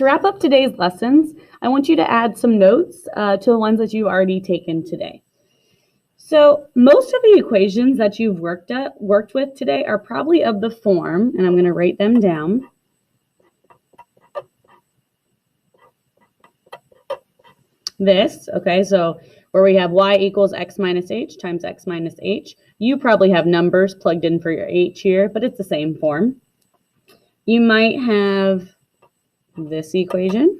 To wrap up today's lessons, I want you to add some notes to the ones that you've already taken today. So most of the equations that you've worked with today are probably of the form, and I'm going to write them down. This, okay, so where we have y equals x minus h times x minus h. You probably have numbers plugged in for your h here, but it's the same form. You might have this equation.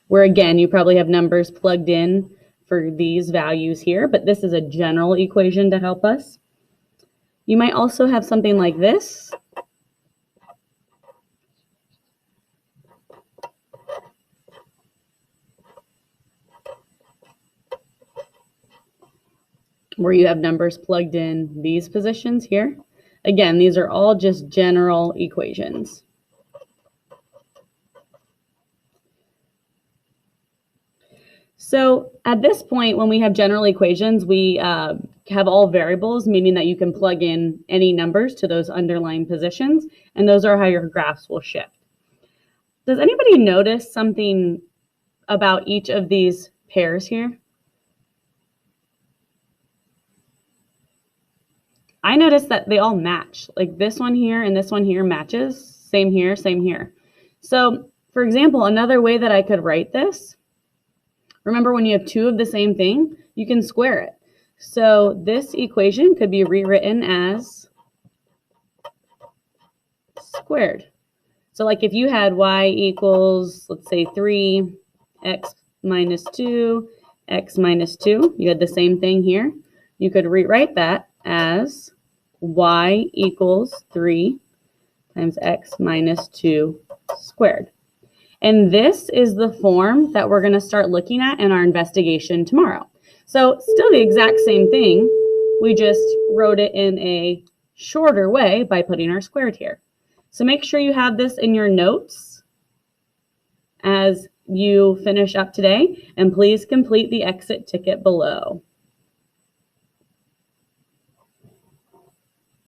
Where again, you probably have numbers plugged in for these values here, but this is a general equation to help us. You might also have something like this. Where you have numbers plugged in these positions here. Again, these are all just general equations. So at this point, when we have general equations, we have all variables, meaning that you can plug in any numbers to those underlying positions, and those are how your graphs will shift. Does anybody notice something about each of these pairs here? I noticed that they all match, like this one here and this one here matches, same here, same here. So for example, another way that I could write this, remember when you have two of the same thing, you can square it. So this equation could be rewritten as squared. So like if you had y equals, let's say 3x minus 2, x minus 2, you had the same thing here. You could rewrite that as y equals 3 times x minus 2 squared. And this is the form that we're going to start looking at in our investigation tomorrow. So still the exact same thing. We just wrote it in a shorter way by putting our squared here. So make sure you have this in your notes as you finish up today, and please complete the exit ticket below.